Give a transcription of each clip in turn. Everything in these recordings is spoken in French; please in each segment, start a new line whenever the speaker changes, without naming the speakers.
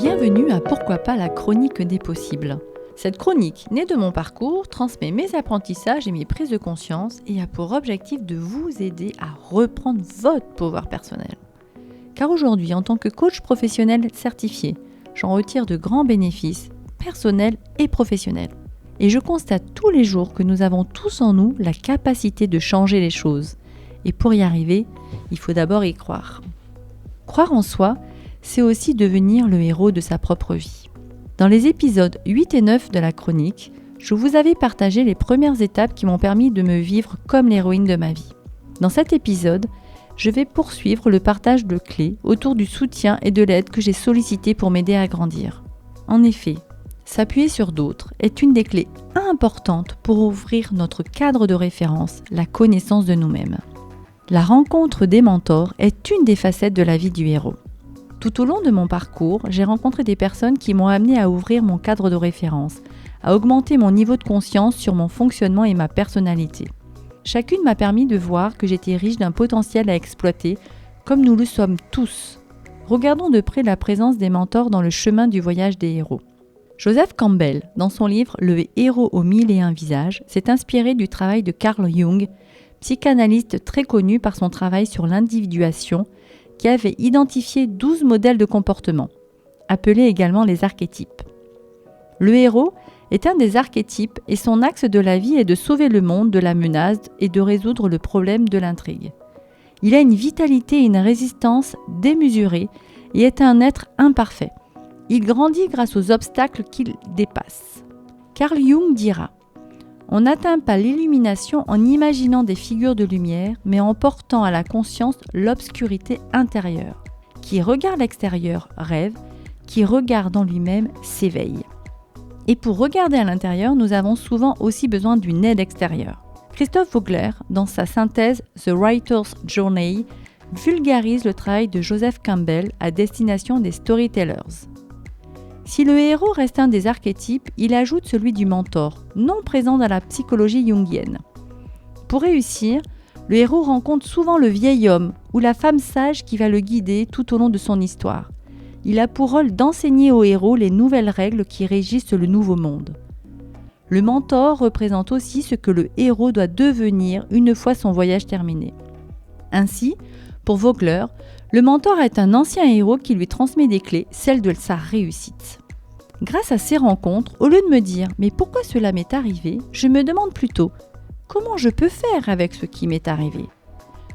Bienvenue à Pourquoi pas la chronique des possibles. Cette chronique, née de mon parcours, transmet mes apprentissages et mes prises de conscience et a pour objectif de vous aider à reprendre votre pouvoir personnel. Car aujourd'hui, en tant que coach professionnel certifié, j'en retire de grands bénéfices personnels et professionnels. Et je constate tous les jours que nous avons tous en nous la capacité de changer les choses. Et pour y arriver, il faut d'abord y croire. Croire en soi, c'est aussi devenir le héros de sa propre vie. Dans les épisodes 8 et 9 de la chronique, je vous avais partagé les premières étapes qui m'ont permis de me vivre comme l'héroïne de ma vie. Dans cet épisode, je vais poursuivre le partage de clés autour du soutien et de l'aide que j'ai sollicité pour m'aider à grandir. En effet, s'appuyer sur d'autres est une des clés importantes pour ouvrir notre cadre de référence, la connaissance de nous-mêmes. La rencontre des mentors est une des facettes de la vie du héros. Tout au long de mon parcours, j'ai rencontré des personnes qui m'ont amené à ouvrir mon cadre de référence, à augmenter mon niveau de conscience sur mon fonctionnement et ma personnalité. Chacune m'a permis de voir que j'étais riche d'un potentiel à exploiter, comme nous le sommes tous. Regardons de près la présence des mentors dans le chemin du voyage des héros. Joseph Campbell, dans son livre « Le héros aux 1001 visages », s'est inspiré du travail de Carl Jung, psychanalyste très connu par son travail sur l'individuation, qui avait identifié 12 modèles de comportement, appelés également les archétypes. Le héros est un des archétypes et son axe de la vie est de sauver le monde de la menace et de résoudre le problème de l'intrigue. Il a une vitalité et une résistance démesurées et est un être imparfait. Il grandit grâce aux obstacles qu'il dépasse. Carl Jung dira « On n'atteint pas l'illumination en imaginant des figures de lumière, mais en portant à la conscience l'obscurité intérieure. Qui regarde l'extérieur rêve, qui regarde en lui-même s'éveille. » Et pour regarder à l'intérieur, nous avons souvent aussi besoin d'une aide extérieure. Christophe Vogler, dans sa synthèse The Writer's Journey, vulgarise le travail de Joseph Campbell à destination des storytellers. Si le héros reste un des archétypes, il ajoute celui du mentor, non présent dans la psychologie jungienne. Pour réussir, le héros rencontre souvent le vieil homme ou la femme sage qui va le guider tout au long de son histoire. Il a pour rôle d'enseigner au héros les nouvelles règles qui régissent le nouveau monde. Le mentor représente aussi ce que le héros doit devenir une fois son voyage terminé. Ainsi, pour Vogler, le mentor est un ancien héros qui lui transmet des clés, celles de sa réussite. Grâce à ces rencontres, au lieu de me dire « mais pourquoi cela m'est arrivé ?», je me demande plutôt « comment je peux faire avec ce qui m'est arrivé ?»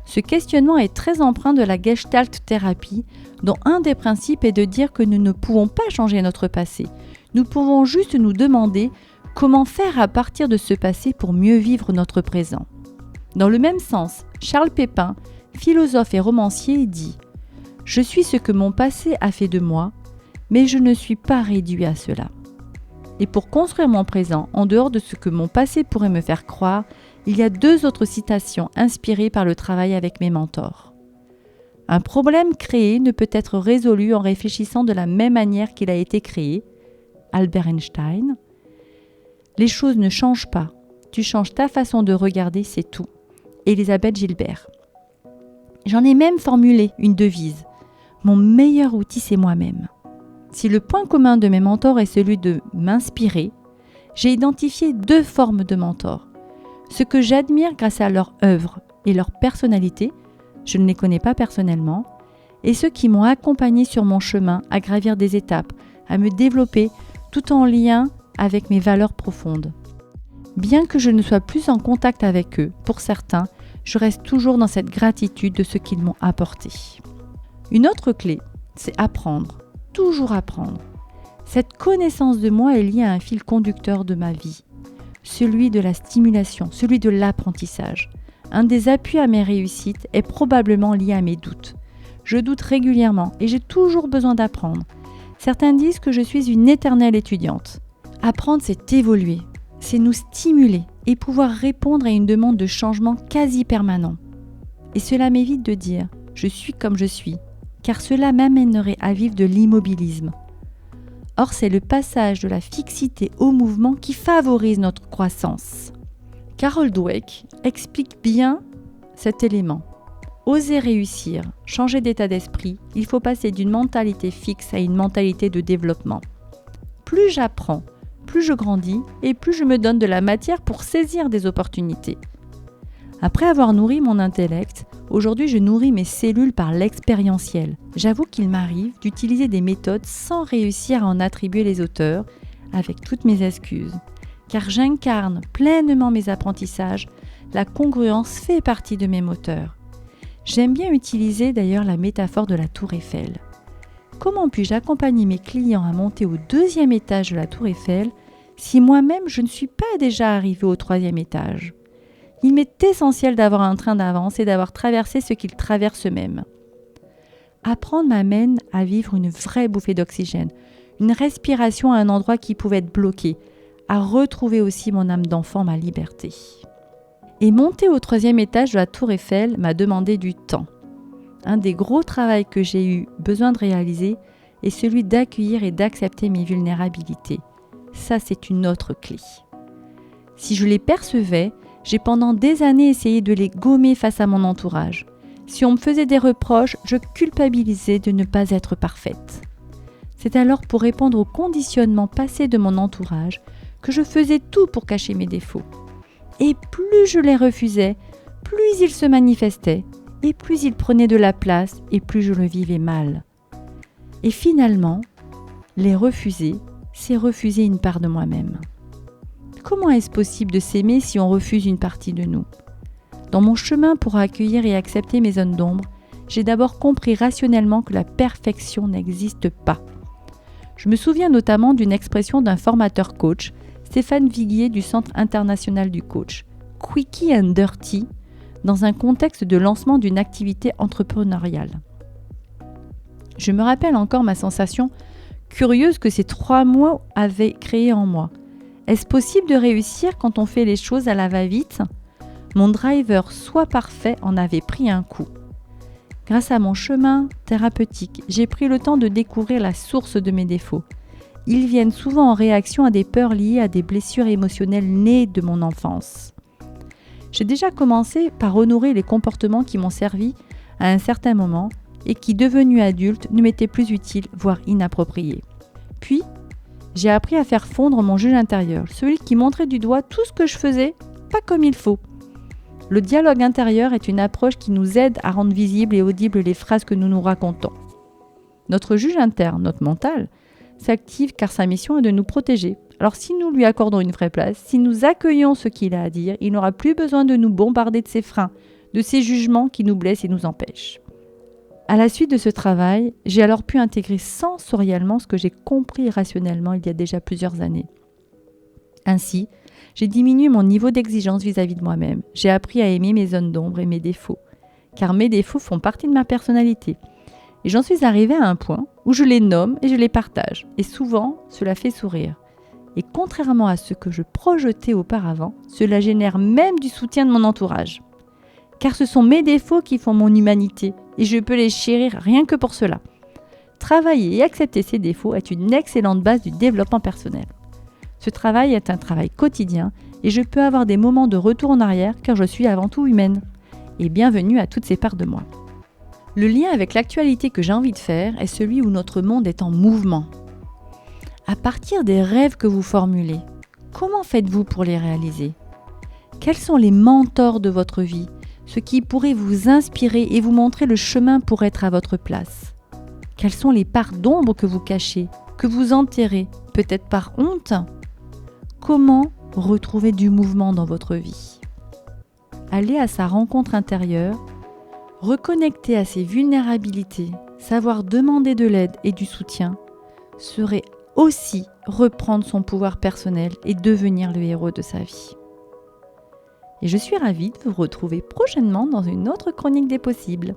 Ce questionnement est très empreint de la Gestalt thérapie, dont un des principes est de dire que nous ne pouvons pas changer notre passé. Nous pouvons juste nous demander comment faire à partir de ce passé pour mieux vivre notre présent. Dans le même sens, Charles Pépin, philosophe et romancier, dit « Je suis ce que mon passé a fait de moi, mais je ne suis pas réduit à cela. » Et pour construire mon présent, en dehors de ce que mon passé pourrait me faire croire, il y a 2 autres citations inspirées par le travail avec mes mentors. Un problème créé ne peut être résolu en réfléchissant de la même manière qu'il a été créé. Albert Einstein. Les choses ne changent pas. Tu changes ta façon de regarder, c'est tout. Elisabeth Gilbert. J'en ai même formulé une devise. Mon meilleur outil, c'est moi-même. Si le point commun de mes mentors est celui de m'inspirer, j'ai identifié 2 formes de mentors. Ce que j'admire grâce à leur œuvre et leur personnalité, je ne les connais pas personnellement, et ceux qui m'ont accompagné sur mon chemin à gravir des étapes, à me développer tout en lien avec mes valeurs profondes. Bien que je ne sois plus en contact avec eux, pour certains, je reste toujours dans cette gratitude de ce qu'ils m'ont apporté. Une autre clé, c'est apprendre, toujours apprendre. Cette connaissance de moi est liée à un fil conducteur de ma vie, celui de la stimulation, celui de l'apprentissage. Un des appuis à mes réussites est probablement lié à mes doutes. Je doute régulièrement et j'ai toujours besoin d'apprendre. Certains disent que je suis une éternelle étudiante. Apprendre, c'est évoluer, c'est nous stimuler et pouvoir répondre à une demande de changement quasi permanent. Et cela m'évite de dire « je suis comme je suis », car cela m'amènerait à vivre de l'immobilisme. Or, c'est le passage de la fixité au mouvement qui favorise notre croissance. Carol Dweck explique bien cet élément. Oser réussir, changer d'état d'esprit, il faut passer d'une mentalité fixe à une mentalité de développement. Plus j'apprends, plus je grandis et plus je me donne de la matière pour saisir des opportunités. Après avoir nourri mon intellect, aujourd'hui je nourris mes cellules par l'expérientiel. J'avoue qu'il m'arrive d'utiliser des méthodes sans réussir à en attribuer les auteurs, avec toutes mes excuses. Car j'incarne pleinement mes apprentissages, la congruence fait partie de mes moteurs. J'aime bien utiliser d'ailleurs la métaphore de la tour Eiffel. Comment puis-je accompagner mes clients à monter au 2e étage de la tour Eiffel si moi-même je ne suis pas déjà arrivé au 3e étage ? Il m'est essentiel d'avoir un train d'avance et d'avoir traversé ce qu'ils traversent eux-mêmes. Apprendre m'amène à vivre une vraie bouffée d'oxygène, une respiration à un endroit qui pouvait être bloqué, à retrouver aussi mon âme d'enfant, ma liberté. Et monter au 3e étage de la tour Eiffel m'a demandé du temps. Un des gros travaux que j'ai eu besoin de réaliser est celui d'accueillir et d'accepter mes vulnérabilités. Ça, c'est une autre clé. Si je les percevais, j'ai pendant des années essayé de les gommer face à mon entourage. Si on me faisait des reproches, je culpabilisais de ne pas être parfaite. C'est alors pour répondre aux conditionnements passés de mon entourage que je faisais tout pour cacher mes défauts. Et plus je les refusais, plus ils se manifestaient, et plus ils prenaient de la place, et plus je le vivais mal. Et finalement, les refuser, c'est refuser une part de moi-même. Comment est-ce possible de s'aimer si on refuse une partie de nous ? Dans mon chemin pour accueillir et accepter mes zones d'ombre, j'ai d'abord compris rationnellement que la perfection n'existe pas. Je me souviens notamment d'une expression d'un formateur coach, Stéphane Viguier du Centre international du coach, « Quickie and dirty », dans un contexte de lancement d'une activité entrepreneuriale. Je me rappelle encore ma sensation curieuse que ces 3 mots avaient créée en moi. Est-ce possible de réussir quand on fait les choses à la va-vite ? Mon driver soit parfait en avait pris un coup. Grâce à mon chemin thérapeutique, j'ai pris le temps de découvrir la source de mes défauts. Ils viennent souvent en réaction à des peurs liées à des blessures émotionnelles nées de mon enfance. J'ai déjà commencé par honorer les comportements qui m'ont servi à un certain moment et qui, devenus adultes, ne m'étaient plus utiles, voire inappropriés. Puis, j'ai appris à faire fondre mon juge intérieur, celui qui montrait du doigt tout ce que je faisais, pas comme il faut. Le dialogue intérieur est une approche qui nous aide à rendre visibles et audibles les phrases que nous nous racontons. Notre juge interne, notre mental, s'active car sa mission est de nous protéger. Alors si nous lui accordons une vraie place, si nous accueillons ce qu'il a à dire, il n'aura plus besoin de nous bombarder de ses freins, de ses jugements qui nous blessent et nous empêchent. À la suite de ce travail, j'ai alors pu intégrer sensoriellement ce que j'ai compris rationnellement il y a déjà plusieurs années. Ainsi, j'ai diminué mon niveau d'exigence vis-à-vis de moi-même. J'ai appris à aimer mes zones d'ombre et mes défauts, car mes défauts font partie de ma personnalité. Et j'en suis arrivée à un point où je les nomme et je les partage. Et souvent, cela fait sourire. Et contrairement à ce que je projetais auparavant, cela génère même du soutien de mon entourage. Car ce sont mes défauts qui font mon humanité et je peux les chérir rien que pour cela. Travailler et accepter ses défauts est une excellente base du développement personnel. Ce travail est un travail quotidien et je peux avoir des moments de retour en arrière car je suis avant tout humaine. Et bienvenue à toutes ces parts de moi. Le lien avec l'actualité que j'ai envie de faire est celui où notre monde est en mouvement. À partir des rêves que vous formulez, comment faites-vous pour les réaliser ? Quels sont les mentors de votre vie, ceux qui pourraient vous inspirer et vous montrer le chemin pour être à votre place ? Quelles sont les parts d'ombre que vous cachez, que vous enterrez, peut-être par honte ? Comment retrouver du mouvement dans votre vie ? Aller à sa rencontre intérieure, reconnecter à ses vulnérabilités, savoir demander de l'aide et du soutien, serait aussi reprendre son pouvoir personnel et devenir le héros de sa vie. Et je suis ravie de vous retrouver prochainement dans une autre chronique des possibles.